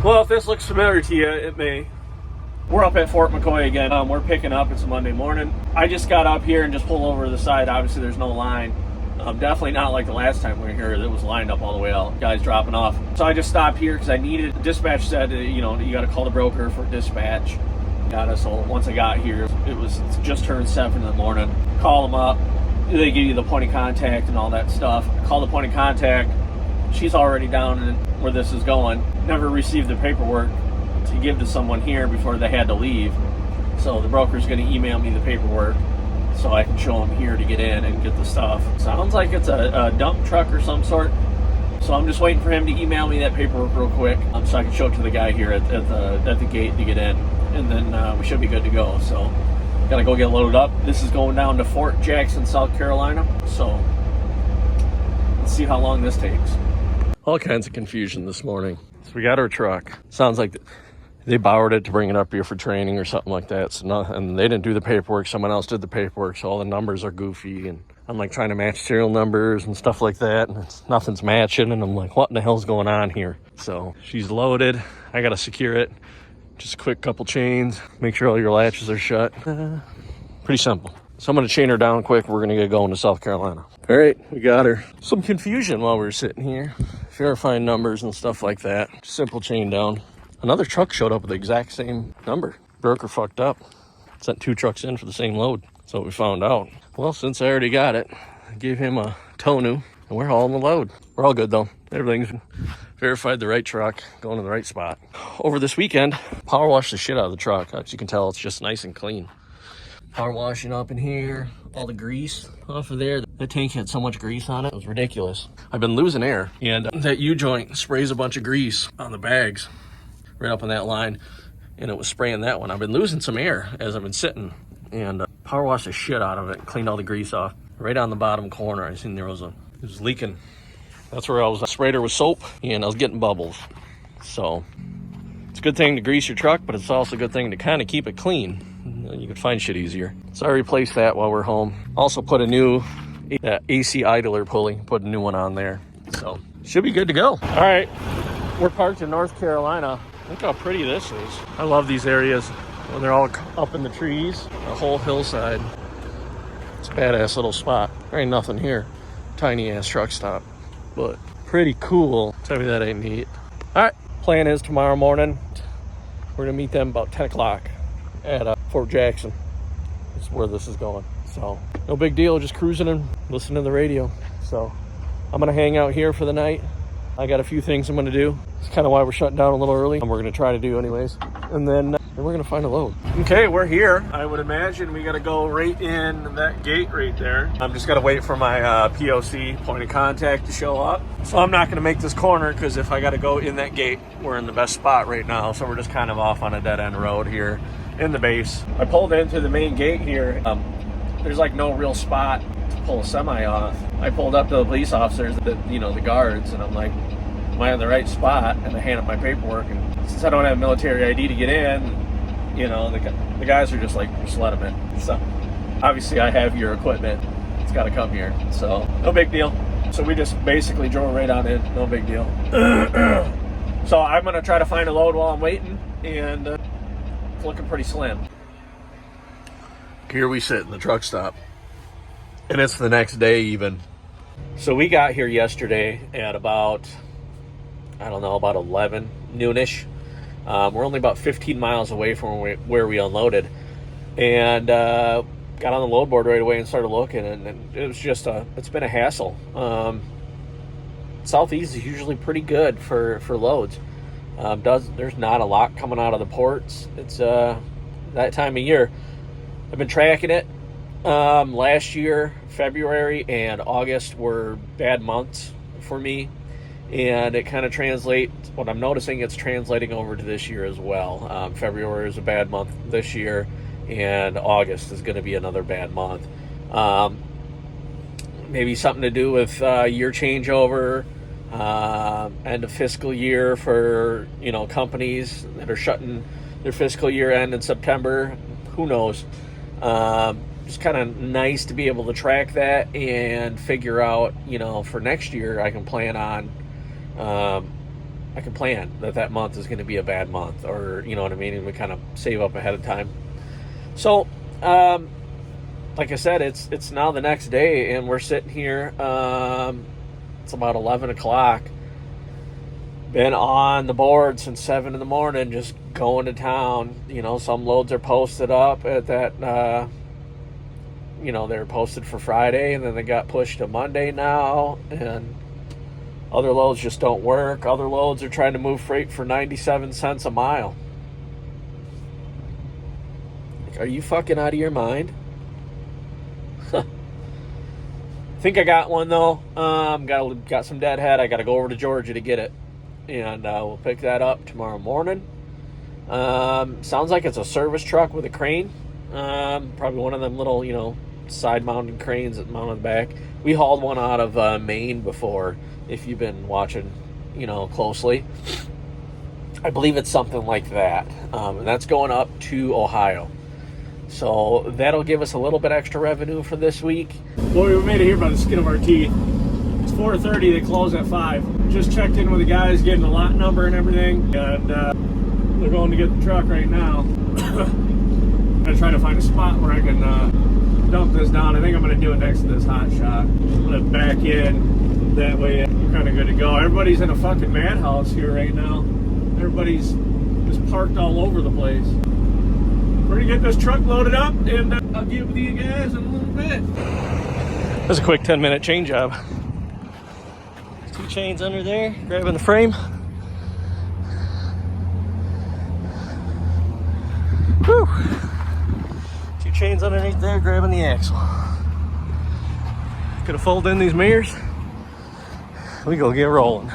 Well, if this looks familiar to you, it may. We're up at Fort McCoy again. We're picking up. It's a Monday morning. I just got up here and just pulled over to the side. Obviously, there's no line. Definitely not like the last time we were here. It was lined up all the way out. Guys dropping off. So I just stopped here because I needed. Dispatch said, you got to call the broker for dispatch. Got us. So once I got here, it's just turned 7 in the morning. Call them up. They give you the point of contact and all that stuff. Call the point of contact. She's already down in where this is going. Never received the paperwork to give to someone here before they had to leave. So the broker's going to email me the paperwork so I can show them here to get in and get the stuff. Sounds like it's a dump truck or some sort. So I'm just waiting for him to email me that paperwork real quick so I can show it to the guy here at the gate to get in. And then we should be good to go. So got to go get loaded up. This is going down to Fort Jackson, South Carolina. So let's see how long this takes. All kinds of confusion this morning. So we got our truck. Sounds like they borrowed it to bring it up here for training or something like that. So and they didn't do the paperwork. Someone else did the paperwork. So all the numbers are goofy. And I'm like trying to match serial numbers and stuff like that. And nothing's matching. And I'm like, what in the hell's going on here? So she's loaded. I got to secure it. Just a quick couple chains. Make sure all your latches are shut. Pretty simple. So I'm going to chain her down quick. We're going to get going to South Carolina. All right, we got her. Some confusion while we were sitting here. Verifying numbers and stuff like that. Simple chain down. Another truck showed up with the exact same number. Broker fucked up. Sent 2 trucks in for the same load. That's what we found out. Well, since I already got it, I gave him a tonu, and we're hauling the load. We're all good, though. Everything's verified the right truck, going to the right spot. Over this weekend, power washed the shit out of the truck. As you can tell, it's just nice and clean. Power washing up in here, all the grease off of there. The tank had so much grease on it, it was ridiculous. I've been losing air, and that U-joint sprays a bunch of grease on the bags right up on that line, and it was spraying that one. I've been losing some air as I've been sitting, and power washed the shit out of it, cleaned all the grease off. Right on the bottom corner, I seen it was leaking. That's where I was sprayed her with soap, and I was getting bubbles. So it's a good thing to grease your truck, but it's also a good thing to kind of keep it clean. You can find shit easier. So I replaced that while we're home. Also put a new AC idler pulley, put a new one on there. So should be good to go. All right, we're parked in North Carolina. Look how pretty this is. I love these areas when they're all up in the trees, the whole hillside. It's a badass little spot. There ain't nothing here. Tiny ass truck stop, but pretty cool. Tell me that ain't neat. All right, plan is tomorrow morning, we're gonna meet them about 10 o'clock at Fort Jackson. That's where this is going. So no big deal, just cruising and listening to the radio. So I'm gonna hang out here for the night. I got a few things I'm gonna do. It's kind of why we're shutting down a little early, and we're gonna try to do anyways. And then we're gonna find a load. Okay, we're here. I would imagine we gotta go right in that gate right there. I'm just gonna wait for my POC, point of contact, to show up. So I'm not gonna make this corner, because if I gotta go in that gate, we're in the best spot right now. So we're just kind of off on a dead end road here in the base. I pulled into the main gate here. There's like no real spot to pull a semi off. I pulled up to the police officers, the guards, and I'm like, am I in the right spot? And I hand up my paperwork, and since I don't have military ID to get in, the guys are just like, just let them in. So obviously I have your equipment. It's got to come here. So no big deal. So we just basically drove right on in. No big deal. So I'm going to try to find a load while I'm waiting, and it's looking pretty slim. Here we sit in the truck stop, and it's the next day even. So we got here yesterday at about 11, noonish. We're only about 15 miles away from where we unloaded, and got on the load board right away and started looking, and it was just it's been a hassle. Southeast is usually pretty good for loads. There's not a lot coming out of the ports. It's that time of year. I've been tracking it. Last year, February and August were bad months for me, and it kind of translates. What I'm noticing, it's translating over to this year as well. February is a bad month this year, and August is going to be another bad month. Maybe something to do with year changeover, end of fiscal year for companies that are shutting their fiscal year end in September. Who knows? It's kind of nice to be able to track that and figure out, for next year I can plan on I can plan that month is going to be a bad month, or you know what I mean, and we kind of save up ahead of time. So, like I said, it's now the next day, and we're sitting here. It's about 11 o'clock. Been on the board since 7 in the morning, just going to town. You know, some loads are posted up at that. You know, they're posted for Friday, and then they got pushed to Monday now, and other loads just don't work. Other loads are trying to move freight for 97 cents a mile. Like, are you fucking out of your mind? Think I got one though. Got some deadhead. I got to go over to Georgia to get it, and we'll pick that up tomorrow morning. Sounds like it's a service truck with a crane. Probably one of them little, you know, side-mounted cranes that mount on the back. We hauled one out of Maine before, if you've been watching, you know, closely. I believe it's something like that. And that's going up to Ohio. So that'll give us a little bit extra revenue for this week. Well, we made it here by the skin of our teeth. It's 4:30, they close at 5. Just checked in with the guys, getting the lot number and everything. And they're going to get the truck right now. I'm going to try to find a spot where I can dump this down. I think I'm going to do it next to this hot shot. Let it back in. That way we're kind of good to go. Everybody's in a fucking madhouse here right now. Everybody's just parked all over the place. We're going to get this truck loaded up, and I'll give you guys in a little bit. That's a quick 10-minute chain job. 2 chains under there, grabbing the frame. Whew. 2 chains underneath there, grabbing the axle. Gonna fold in these mirrors. We go get rolling.